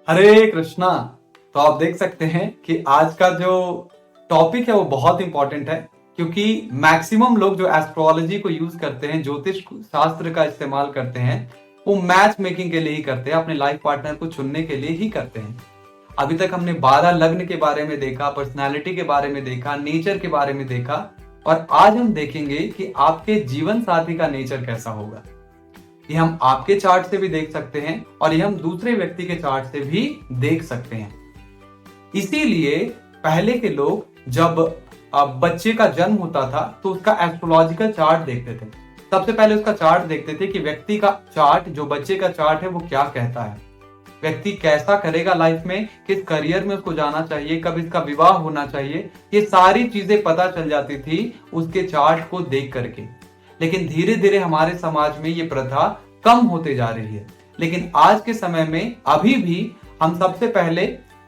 हरे कृष्णा। तो आप देख सकते हैं कि आज का जो टॉपिक है वो बहुत इंपॉर्टेंट है, क्योंकि मैक्सिमम लोग जो एस्ट्रोलॉजी को यूज करते हैं, ज्योतिष शास्त्र का इस्तेमाल करते हैं, वो मैच मेकिंग के लिए ही करते हैं, अपने लाइफ पार्टनर को चुनने के लिए ही करते हैं। अभी तक हमने 12 लग्न के बारे में देखा, पर्सनालिटी के बारे में देखा, नेचर के बारे में देखा, और आज हम देखेंगे कि आपके जीवन साथी का नेचर कैसा होगा। ये हम आपके चार्ट से भी देख सकते हैं और ये हम दूसरे व्यक्ति के चार्ट से भी देख सकते हैं। इसीलिए पहले के लोग जब बच्चे का जन्म होता था तो उसका एस्ट्रोलॉजिकल चार्ट देखते थे। सबसे पहले उसका चार्ट देखते थे कि व्यक्ति का चार्ट, जो बच्चे का चार्ट है, वो क्या कहता है, व्यक्ति कैसा करेगा लाइफ में, किस करियर में उसको जाना चाहिए, कब इसका विवाह होना चाहिए, ये सारी चीजें पता चल जाती थी उसके चार्ट को देख करके। लेकिन धीरे धीरे हमारे समाज में ये प्रथा कम होते जा रही है। लेकिन आज के समय में अभी भी हम सबसे पहले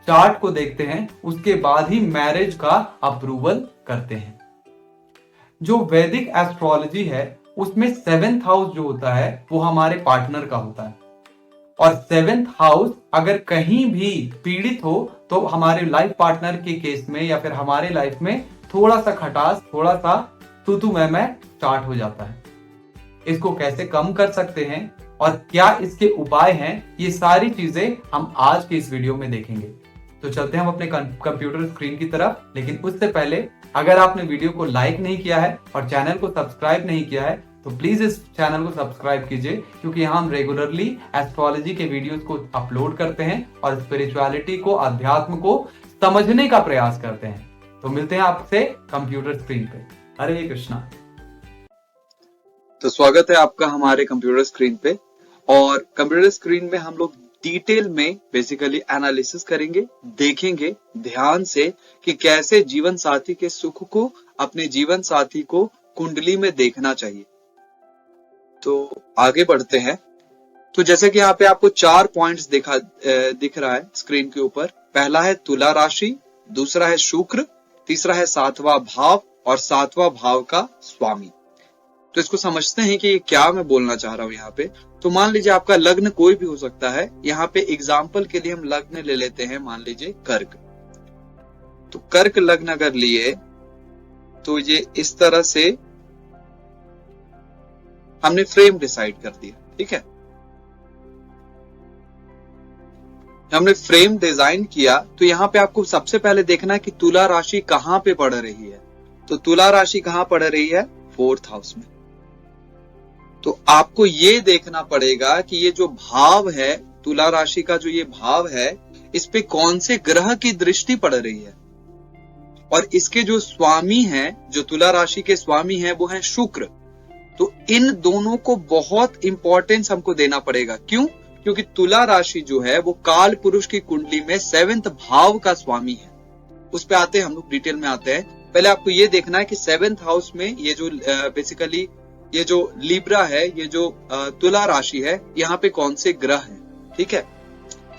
चार्ट को देखते हैं, उसके बाद ही मैरिज का अप्रूवल करते हैं। जो वैदिक एस्ट्रोलॉजी है उसमें 7th हाउस जो होता है वो हमारे पार्टनर का होता है, और 7th हाउस अगर कहीं भी पीड़ित हो तो हमारे लाइफ पार्टनर के केस में या फिर हमारे लाइफ में थोड़ा सा खटास, थोड़ा सा तू मैं स्टार्ट हो जाता है। इसको कैसे कम कर सकते हैं और क्या इसके उपाय हैं, ये सारी चीजें हम आज के इस वीडियो में देखेंगे। तो चलते हैं हम अपने कंप्यूटर स्क्रीन की तरफ। लेकिन उससे पहले अगर आपने वीडियो को लाइक नहीं किया है और चैनल को सब्सक्राइब नहीं किया है तो प्लीज इस चैनल को सब्सक्राइब कीजिए, क्योंकि यहाँ हम रेगुलरली एस्ट्रोलॉजी के वीडियोस को अपलोड करते हैं और स्पिरिचुअलिटी को, अध्यात्म को समझने का प्रयास करते हैं। तो मिलते हैं आपसे कंप्यूटर स्क्रीन पे। हरे कृष्णा। तो स्वागत है आपका हमारे कंप्यूटर स्क्रीन पे। और कंप्यूटर स्क्रीन में हम लोग डिटेल में बेसिकली एनालिसिस करेंगे, देखेंगे ध्यान से कि कैसे जीवन साथी के सुख को, अपने जीवन साथी को कुंडली में देखना चाहिए। तो आगे बढ़ते हैं। तो जैसे कि यहाँ पे आपको 4 पॉइंट्स दिख रहा है स्क्रीन के ऊपर। पहला है तुला राशि, दूसरा है शुक्र, तीसरा है 7वां भाव और 7वां भाव का स्वामी। तो इसको समझते हैं कि ये क्या मैं बोलना चाह रहा हूं यहाँ पे। तो मान लीजिए आपका लग्न कोई भी हो सकता है। यहाँ पे एग्जाम्पल के लिए हम लग्न ले लेते हैं, मान लीजिए कर्क। तो कर्क लग्न अगर लिए तो ये इस तरह से हमने फ्रेम डिसाइड कर दिया, ठीक है। हमने फ्रेम डिजाइन किया तो यहाँ पे आपको सबसे पहले देखना है कि तुला राशि कहाँ पे पड़ रही है। तो तुला राशि कहाँ पड़ रही है? 4th हाउस में। तो आपको ये देखना पड़ेगा कि ये जो भाव है, तुला राशि का जो ये भाव है, इस पे कौन से ग्रह की दृष्टि पड़ रही है। और इसके जो स्वामी हैं, जो तुला राशि के स्वामी हैं, वो है शुक्र। तो इन दोनों को बहुत इंपॉर्टेंस हमको देना पड़ेगा। क्यों? क्योंकि तुला राशि जो है वो काल पुरुष की कुंडली में 7th भाव का स्वामी है। उस पे आते हैं हम लोग, डिटेल में आते हैं। पहले आपको ये देखना है कि 7th हाउस में ये जो बेसिकली ये जो लिब्रा है, ये जो तुला राशि है, यहाँ पे कौन से ग्रह हैं, ठीक है,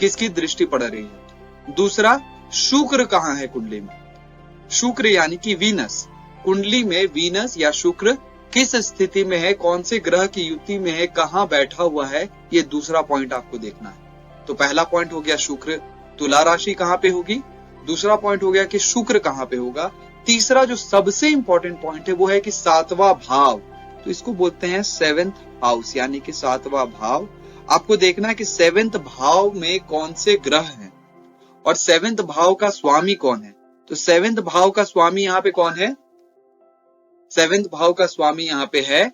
किसकी दृष्टि पड़ रही है। दूसरा, शुक्र कहाँ है कुंडली में। शुक्र यानी कि वीनस, कुंडली में वीनस या शुक्र किस स्थिति में है, कौन से ग्रह की युति में है, कहाँ बैठा हुआ है, ये दूसरा पॉइंट आपको देखना है। तो पहला पॉइंट हो गया शुक्र, तुला राशि कहाँ पे होगी। दूसरा पॉइंट हो गया कि शुक्र कहाँ पे होगा। तीसरा जो सबसे इंपॉर्टेंट पॉइंट है वो है कि 7वां भाव। तो इसको बोलते हैं 7th हाउस, यानी कि 7वां भाव। आपको देखना है कि 7th भाव में कौन से ग्रह हैं और 7th भाव का स्वामी कौन है। तो 7th भाव का स्वामी यहाँ पे कौन है? 7th भाव का स्वामी यहाँ पे है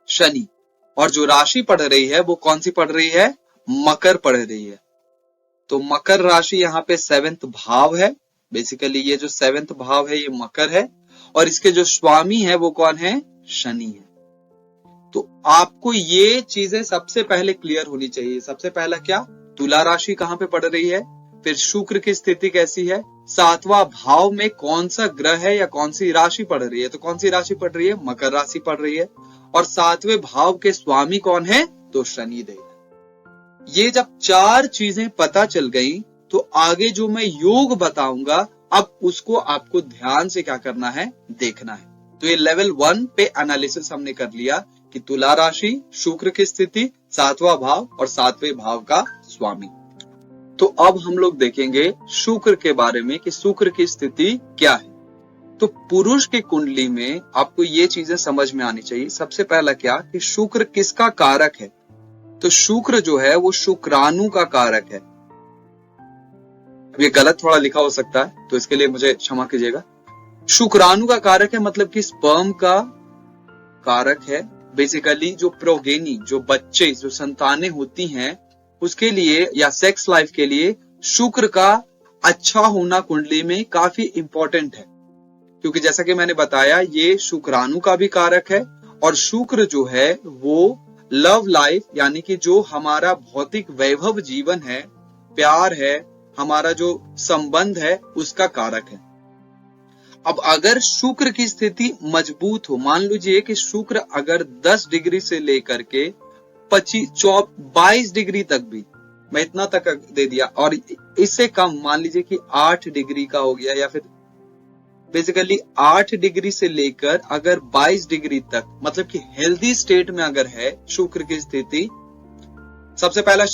शनि। और जो राशि पढ़ रही है वो कौन सी पढ़ रही है? मकर पढ़ रही है। तो मकर राशि यहाँ पे 7th भाव है। बेसिकली ये जो 7th भाव है ये मकर है, और इसके जो स्वामी है वो कौन है? शनि है। तो आपको ये चीजें सबसे पहले क्लियर होनी चाहिए। सबसे पहला क्या? तुला राशि कहाँ पे पड़ रही है, फिर शुक्र की स्थिति कैसी है, 7वां भाव में कौन सा ग्रह है या कौन सी राशि पड़ रही है। तो कौन सी राशि पड़ रही है? मकर राशि पड़ रही है। और 7वें भाव के स्वामी कौन है? तो शनिदेव। ये जब 4 चीजें पता चल गई तो आगे जो मैं योग बताऊंगा, अब उसको आपको ध्यान से क्या करना है, देखना है। तो ये लेवल 1 पे एनालिसिस हमने कर लिया कि तुला राशि, शुक्र की स्थिति, 7वां भाव और 7वें भाव का स्वामी। तो अब हम लोग देखेंगे शुक्र के बारे में कि शुक्र की स्थिति क्या है। तो पुरुष की कुंडली में आपको ये चीजें समझ में आनी चाहिए। सबसे पहला क्या कि शुक्र किसका कारक है? तो शुक्र जो है वो शुक्राणु का कारक है। अब ये गलत थोड़ा लिखा हो सकता है, तो इसके लिए मुझे क्षमा कीजिएगा। शुक्राणु का कारक है मतलब कि स्पर्म का कारक है। बेसिकली जो प्रोगेनी, जो बच्चे, जो संतानें होती हैं, उसके लिए या सेक्स लाइफ के लिए शुक्र का अच्छा होना कुंडली में काफी इंपॉर्टेंट है, क्योंकि जैसा कि मैंने बताया ये शुक्राणु का भी कारक है। और शुक्र जो है वो लव लाइफ यानी कि जो हमारा भौतिक वैभव जीवन है, प्यार है, हमारा जो संबंध है, उसका कारक है। अब अगर शुक्र की स्थिति मजबूत हो, मान लीजिए कि शुक्र अगर 10 डिग्री से लेकर के 22 डिग्री तक भी, मैं इतना तक दे दिया, और इससे कम मान लीजिए कि 8 डिग्री का हो गया, या फिर बेसिकली 8 डिग्री से लेकर अगर 22 डिग्री तक, मतलब कि हेल्दी स्टेट में अगर है शुक्र की स्थिति। सबसे पहला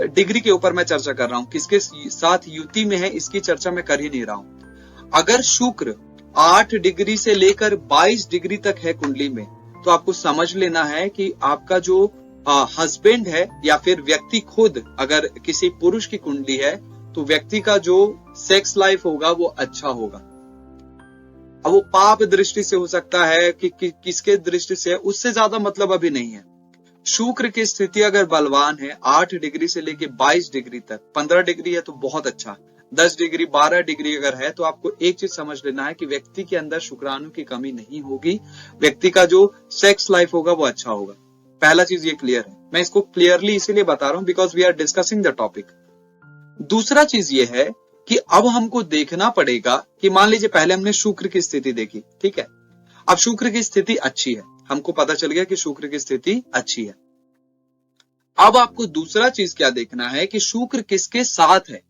डिग्री के ऊपर मैं चर्चा कर रहा हूं, किसके साथ युति में है इसकी चर्चा मैं कर ही नहीं रहा हूं। अगर शुक्र 8 डिग्री से लेकर 22 डिग्री तक है कुंडली में, तो आपको समझ लेना है कि आपका जो हस्बैंड है या फिर व्यक्ति खुद, अगर किसी पुरुष की कुंडली है तो व्यक्ति का जो सेक्स लाइफ होगा वो अच्छा होगा। अब वो पाप दृष्टि से हो सकता है कि किसके दृष्टि से, उससे ज्यादा मतलब अभी नहीं है। शुक्र की स्थिति अगर बलवान है 8 डिग्री से लेके 22 डिग्री तक, 15 डिग्री है तो बहुत अच्छा, 10 डिग्री 12 डिग्री अगर है तो आपको एक चीज समझ लेना है कि व्यक्ति के अंदर शुक्राणु की कमी नहीं होगी, व्यक्ति का जो सेक्स लाइफ होगा वो अच्छा होगा। पहला चीज ये क्लियर है। मैं इसको क्लियरली इसीलिए बता रहा हूं because we are discussing the topic. दूसरा चीज ये है कि अब हमको देखना पड़ेगा कि मान लीजिए पहले हमने शुक्र की स्थिति देखी, ठीक है, अब शुक्र की स्थिति अच्छी है, हमको पता चल गया कि शुक्र की स्थिति अच्छी है। अब आपको दूसरा चीज क्या देखना है कि शुक्र किसके साथ है।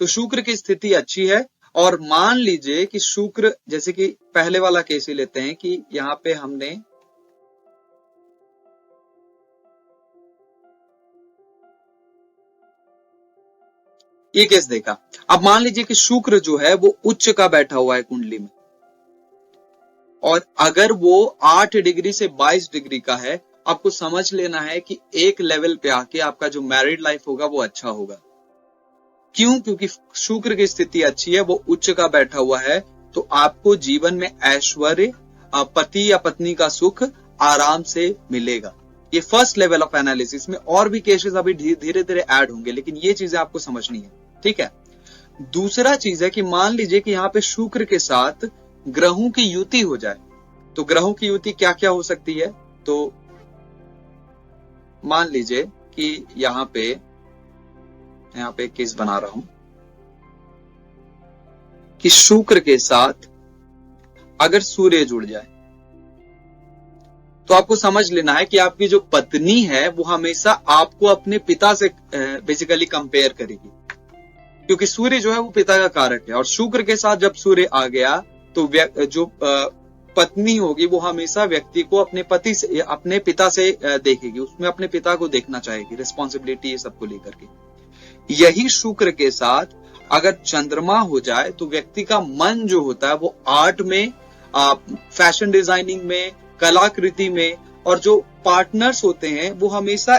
तो शुक्र की स्थिति अच्छी है, और मान लीजिए कि शुक्र, जैसे कि पहले वाला केस ही लेते हैं कि यहां पे हमने ये केस देखा। अब मान लीजिए कि शुक्र जो है वो उच्च का बैठा हुआ है कुंडली में, और अगर वो 8 डिग्री से 22 डिग्री का है, आपको समझ लेना है कि एक लेवल पे आके आपका जो मैरिड लाइफ होगा वो अच्छा होगा। क्यों? क्योंकि शुक्र की स्थिति अच्छी है, वो उच्च का बैठा हुआ है, तो आपको जीवन में ऐश्वर्य, पति या पत्नी का सुख आराम से मिलेगा। ये फर्स्ट लेवल ऑफ एनालिसिस में और भी केसेस अभी धीरे धीरे ऐड होंगे, लेकिन ये चीजें आपको समझनी है, ठीक है। दूसरा चीज है कि मान लीजिए कि यहाँ पे शुक्र के साथ ग्रहों की युति हो जाए, तो ग्रहों की युति क्या क्या हो सकती है। तो मान लीजिए कि यहाँ पे केस बना रहा हूं कि शुक्र के साथ अगर सूर्य जुड़ जाए, तो आपको समझ लेना है कि आपकी जो पत्नी है वो हमेशा आपको अपने पिता से बेसिकली कंपेयर करेगी, क्योंकि सूर्य जो है वो पिता का कारक है। और शुक्र के साथ जब सूर्य आ गया तो जो पत्नी होगी वो हमेशा व्यक्ति को अपने पति से, अपने पिता से देखेगी, उसमें अपने पिता को देखना चाहेगी, रिस्पॉन्सिबिलिटी ये सबको लेकर के। यही शुक्र के साथ अगर चंद्रमा हो जाए तो व्यक्ति का मन जो होता है वो आर्ट में, फैशन डिजाइनिंग में, कलाकृति में, और जो पार्टनर्स होते हैं वो हमेशा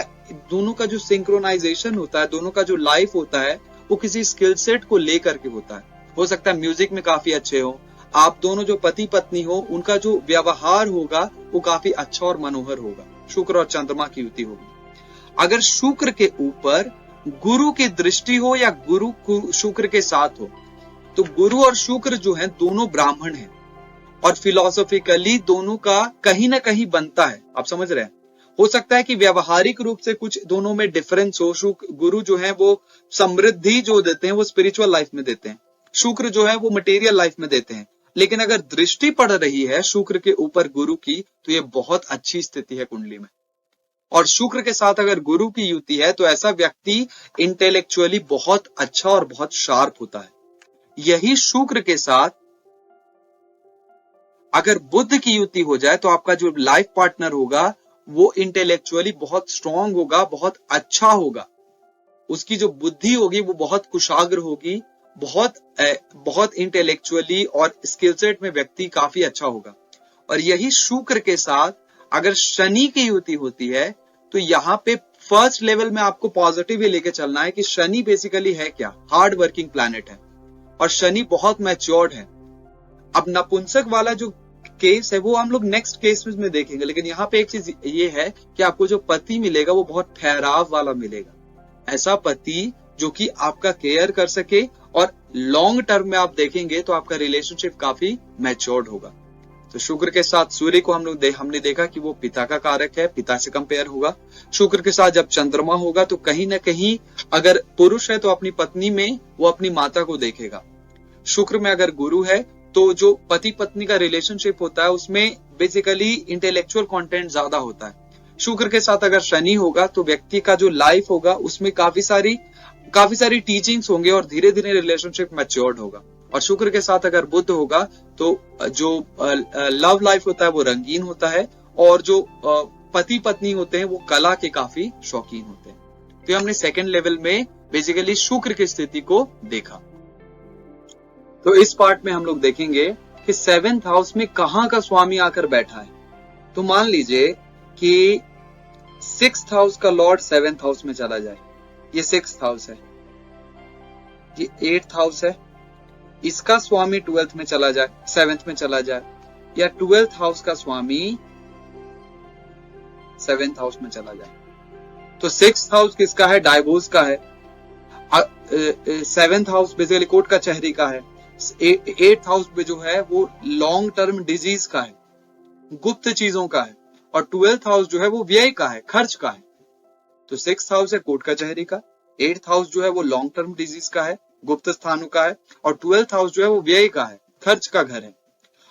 दोनों का जो सिंक्रोनाइजेशन होता है, दोनों का जो लाइफ होता है वो किसी स्किल सेट को लेकर के होता है। हो सकता है म्यूजिक में काफी अच्छे हो, आप दोनों जो पति पत्नी हो उनका जो व्यवहार होगा वो काफी अच्छा और मनोहर होगा। शुक्र और चंद्रमा की युति होगी। अगर शुक्र के ऊपर गुरु की दृष्टि हो या गुरु शुक्र के साथ हो, तो गुरु और शुक्र जो है दोनों ब्राह्मण हैं, और फिलोसॉफिकली दोनों का कहीं ना कहीं बनता है। आप समझ रहे हैं। हो सकता है कि व्यवहारिक रूप से कुछ दोनों में डिफरेंस हो। गुरु जो है वो समृद्धि जो देते हैं वो स्पिरिचुअल लाइफ में देते हैं, शुक्र जो है वो मटेरियल लाइफ में देते हैं। लेकिन अगर दृष्टि पड़ रही है शुक्र के ऊपर गुरु की, तो ये बहुत अच्छी स्थिति है कुंडली में। और शुक्र के साथ अगर गुरु की युति है तो ऐसा व्यक्ति इंटेलेक्चुअली बहुत अच्छा और बहुत शार्प होता है। यही शुक्र के साथ अगर बुध की युति हो जाए तो आपका जो लाइफ पार्टनर होगा वो इंटेलेक्चुअली बहुत स्ट्रांग होगा, बहुत अच्छा होगा, उसकी जो बुद्धि होगी वो बहुत कुशाग्र होगी, बहुत इंटेलेक्चुअली और स्किल सेट में व्यक्ति काफी अच्छा होगा। और यही शुक्र के साथ अगर शनि की युति होती है तो यहाँ पे फर्स्ट लेवल में आपको पॉजिटिव ही लेके चलना है कि शनि बेसिकली है क्या, हार्ड वर्किंग प्लैनेट है और शनि बहुत मैच्योर्ड है। अब नपुंसक वाला जो केस है वो हम लोग नेक्स्ट केस में देखेंगे, लेकिन यहाँ पे एक चीज ये है कि आपको जो पति मिलेगा वो बहुत ठहराव वाला मिलेगा, ऐसा पति जो कि आपका केयर कर सके और लॉन्ग टर्म में आप देखेंगे तो आपका रिलेशनशिप काफी मैच्योर्ड होगा। तो शुक्र के साथ सूर्य को हमने देखा कि वो पिता का कारक है, पिता से कंपेयर होगा। शुक्र के साथ जब चंद्रमा होगा तो कहीं ना कहीं अगर पुरुष है तो अपनी पत्नी में वो अपनी माता को देखेगा। शुक्र में अगर गुरु है तो जो पति पत्नी का रिलेशनशिप होता है उसमें बेसिकली इंटेलेक्चुअल कंटेंट ज्यादा होता है। शुक्र के साथ अगर शनि होगा तो व्यक्ति का जो लाइफ होगा उसमें काफी सारी टीचिंग्स होंगे और धीरे धीरे रिलेशनशिप मैच्योर्ड होगा। और शुक्र के साथ अगर बुध होगा तो जो लव लाइफ होता है वो रंगीन होता है और जो पति पत्नी होते हैं वो कला के काफी शौकीन होते हैं। तो हमने सेकंड लेवल में बेसिकली शुक्र की स्थिति को देखा। तो इस पार्ट में हम लोग देखेंगे कि 7th हाउस में कहां का स्वामी आकर बैठा है। तो मान लीजिए कि 6th हाउस का लॉर्ड 7th हाउस में चला जाए, ये 6th हाउस है, ये 8th हाउस है, इसका स्वामी 12th में चला जाए, 7th में चला जाए, या 12th हाउस का स्वामी 7th हाउस में चला जाए। तो 6th हाउस किसका है? डाइवोर्स का है। 7th हाउस बेसिकली कोर्ट का चहरी का है। 8th हाउस पे जो है वो लॉन्ग टर्म डिजीज का है, गुप्त चीजों का है। और 12th हाउस जो है वो व्यय का है, खर्च का है। तो 6th हाउस है कोर्ट का चहरी का, 8th हाउस जो है वो लॉन्ग टर्म डिजीज का है, गुप्त स्थानों का है, और 12th हाउस जो है वो व्यय का है, खर्च का घर है।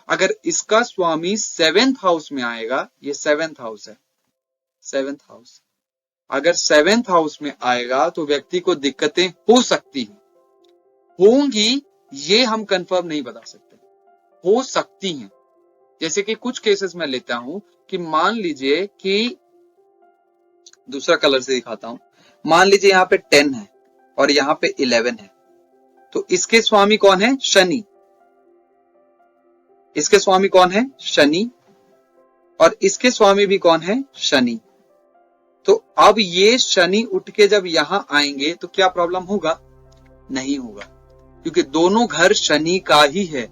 अगर इसका स्वामी 7th हाउस में आएगा, ये 7th हाउस है, 7th हाउस अगर 7th हाउस में आएगा तो व्यक्ति को दिक्कतें हो सकती हैं, होंगी ये हम कंफर्म नहीं बता सकते, हो सकती हैं। जैसे कि कुछ केसेस में लेता हूं कि मान लीजिए कि दूसरा कलर से दिखाता हूं, मान लीजिए यहाँ पे 10 है और यहाँ पे 11 है, तो इसके स्वामी कौन है? शनि। इसके स्वामी कौन है? शनि। और इसके स्वामी भी कौन है? शनि। तो अब ये शनि उठ के जब यहां आएंगे तो क्या प्रॉब्लम होगा? नहीं होगा, क्योंकि दोनों घर शनि का ही है।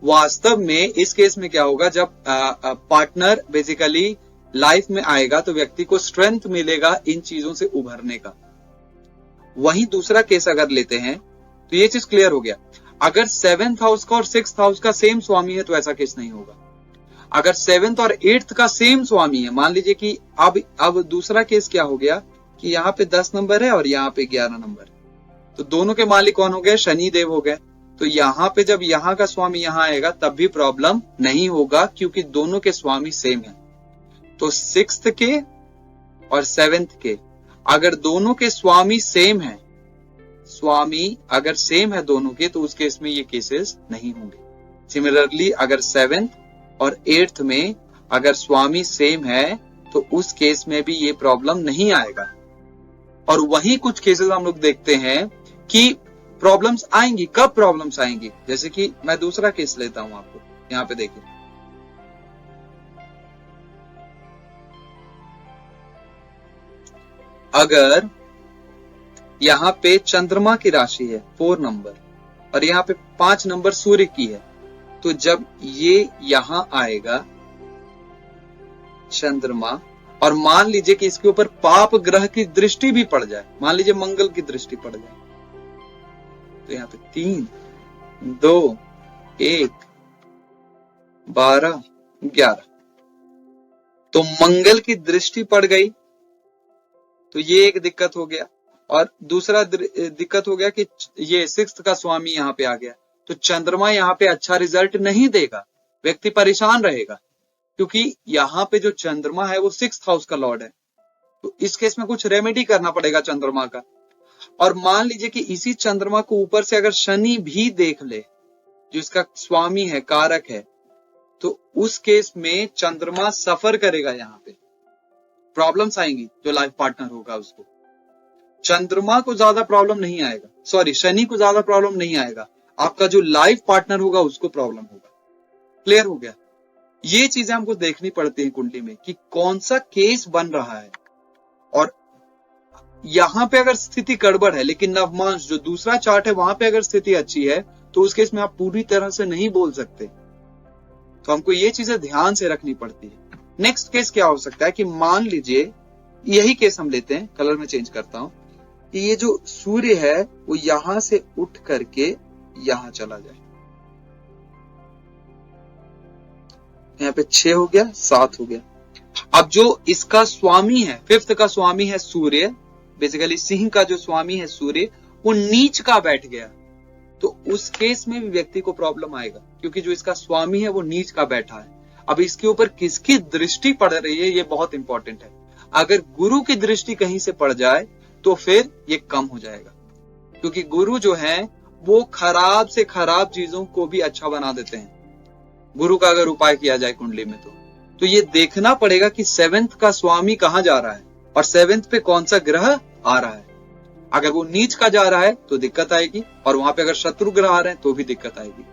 वास्तव में इस केस में क्या होगा, जब पार्टनर बेसिकली लाइफ में आएगा तो व्यक्ति को स्ट्रेंथ मिलेगा इन चीजों से उभरने का। वहीं दूसरा केस अगर लेते हैं तो ये चीज क्लियर हो गया। अगर 7th हाउस का और 6th हाउस का सेम स्वामी है तो ऐसा केस नहीं होगा। अगर 7th और 8th का सेम स्वामी है, मान लीजिए कि अब दूसरा केस क्या हो गया कि यहाँ पे 10 नंबर है और यहाँ पे 11 नंबर, तो दोनों के मालिक कौन हो गए? शनि देव हो गए। तो यहाँ पे जब यहाँ का स्वामी यहाँ आएगा तब भी प्रॉब्लम नहीं होगा, क्योंकि दोनों के स्वामी सेम है। तो 6th के और 7th के अगर दोनों के स्वामी सेम है, स्वामी अगर सेम है दोनों के, तो उस केस में ये केसेस नहीं होंगे। सिमिलरली अगर 7th और 8th में अगर स्वामी सेम है तो उस केस में भी ये प्रॉब्लम नहीं आएगा। और वही कुछ केसेस हम लोग देखते हैं कि प्रॉब्लम्स आएंगी। कब प्रॉब्लम्स आएंगी? जैसे कि मैं दूसरा केस लेता हूं आपको, यहां पे देखिए, अगर यहां पे चंद्रमा की राशि है 4 नंबर और यहां पे 5 नंबर सूर्य की है, तो जब ये यहां आएगा चंद्रमा, और मान लीजिए कि इसके ऊपर पाप ग्रह की दृष्टि भी पड़ जाए, मान लीजिए मंगल की दृष्टि पड़ जाए, तो यहाँ पे 3, 2, 1, 12, 11, तो मंगल की दृष्टि पड़ गई, तो ये एक दिक्कत हो गया। और दूसरा दिक्कत हो गया कि ये 6th का स्वामी यहाँ पे आ गया, तो चंद्रमा यहाँ पे अच्छा रिजल्ट नहीं देगा, व्यक्ति परेशान रहेगा, क्योंकि यहाँ पे जो चंद्रमा है वो 6th हाउस का लॉर्ड है। तो इस केस में कुछ रेमेडी करना पड़ेगा चंद्रमा का। और मान लीजिए कि इसी चंद्रमा को ऊपर से अगर शनि भी देख ले, जो इसका स्वामी है, कारक है, तो उस केस में चंद्रमा सफर करेगा, यहाँ पे प्रॉब्लम्स आएंगी जो लाइफ पार्टनर होगा उसको। चंद्रमा को ज्यादा प्रॉब्लम नहीं आएगा, सॉरी शनि को ज्यादा प्रॉब्लम नहीं आएगा, आपका जो लाइफ पार्टनर होगा उसको प्रॉब्लम होगा। क्लियर हो गया? ये चीजें हमको देखनी पड़ती है कुंडली में कि कौन सा केस बन रहा है। और यहां पे अगर स्थिति गड़बड़ है लेकिन नवमांश जो दूसरा चार्ट है वहां पे अगर स्थिति अच्छी है तो उस केस में आप पूरी तरह से नहीं बोल सकते। तो हमको ये चीजें ध्यान से रखनी पड़ती है। नेक्स्ट केस क्या हो सकता है कि मान लीजिए यही केस हम लेते हैं, कलर में चेंज करता हूं, कि ये जो सूर्य है वो यहां से उठ करके यहां चला जाए। यहाँ पे 6 हो गया, 7 हो गया। अब जो इसका स्वामी है, 5th का स्वामी है सूर्य, बेसिकली सिंह का जो स्वामी है सूर्य, वो नीच का बैठ गया, तो उस केस में भी व्यक्ति को प्रॉब्लम आएगा क्योंकि जो इसका स्वामी है वो नीच का बैठा है। अब इसके ऊपर किसकी दृष्टि पड़ रही है ये बहुत इंपॉर्टेंट है। अगर गुरु की दृष्टि कहीं से पड़ जाए तो फिर ये कम हो जाएगा, क्योंकि गुरु जो है वो खराब से खराब चीजों को भी अच्छा बना देते हैं। गुरु का अगर उपाय किया जाए कुंडली में तो ये देखना पड़ेगा कि 7th का स्वामी कहां जा रहा है और 7th पे कौन सा ग्रह आ रहा है। अगर वो नीच का जा रहा है तो दिक्कत आएगी, और वहां पे अगर शत्रु ग्रह आ रहे हैं तो भी दिक्कत आएगी।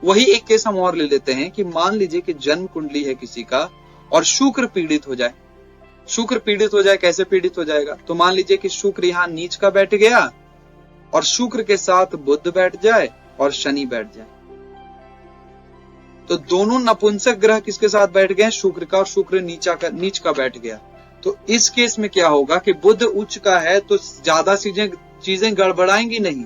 वही एक केस हम और ले लेते हैं कि मान लीजिए कि जन्म कुंडली है किसी का और शुक्र पीड़ित हो जाए। शुक्र पीड़ित हो जाए, कैसे पीड़ित हो जाएगा? तो मान लीजिए कि शुक्र यहां नीच का बैठ गया और शुक्र के साथ बुध बैठ जाए और शनि बैठ जाए, तो दोनों नपुंसक ग्रह किसके साथ बैठ गए? शुक्र का, और शुक्र नीच का बैठ गया। तो इस केस में क्या होगा कि बुध उच्च का है तो ज्यादा चीजें गड़बड़ाएंगी नहीं,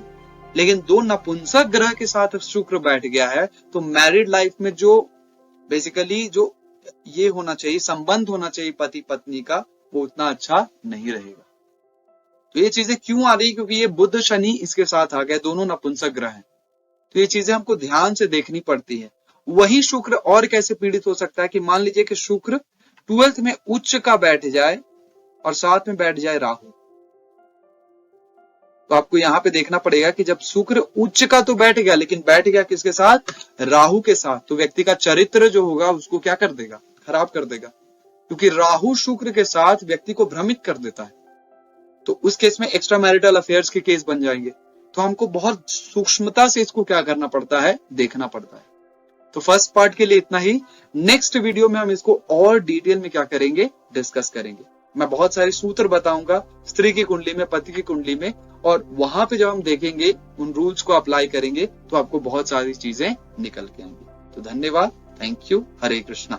लेकिन दो नपुंसक ग्रह के साथ शुक्र बैठ गया है तो मैरिड लाइफ में जो बेसिकली जो ये होना चाहिए, संबंध होना चाहिए पति पत्नी का, वो उतना अच्छा नहीं रहेगा। तो ये चीजें क्यों आ रही है? क्योंकि ये बुध शनि इसके साथ आ गए, दोनों नपुंसक ग्रह हैं। तो ये चीजें हमको ध्यान से देखनी पड़ती है। वही शुक्र और कैसे पीड़ित हो सकता है कि मान लीजिए कि शुक्र 12th में उच्च का बैठ जाए और साथ में बैठ जाए राहु, तो आपको यहां पे देखना पड़ेगा कि जब शुक्र उच्च का तो बैठ गया, लेकिन बैठ गया किसके साथ? राहु के साथ, तो व्यक्ति का चरित्र जो होगा उसको क्या कर देगा? खराब कर देगा, क्योंकि राहु शुक्र के साथ व्यक्ति को भ्रमित कर देता है। तो उस केस में एक्स्ट्रा मैरिटल अफेयर्स के केस बन जाएंगे। तो हमको बहुत सूक्ष्मता से इसको क्या करना पड़ता है? देखना पड़ता है। तो फर्स्ट पार्ट के लिए इतना ही। नेक्स्ट वीडियो में हम इसको और डिटेल में क्या करेंगे? डिस्कस करेंगे। मैं बहुत सारे सूत्र बताऊंगा स्त्री की कुंडली में, पति की कुंडली में, और वहां पे जब हम देखेंगे, उन रूल्स को अप्लाई करेंगे, तो आपको बहुत सारी चीजें निकल के आएंगी। तो धन्यवाद, थैंक यू, हरे कृष्णा।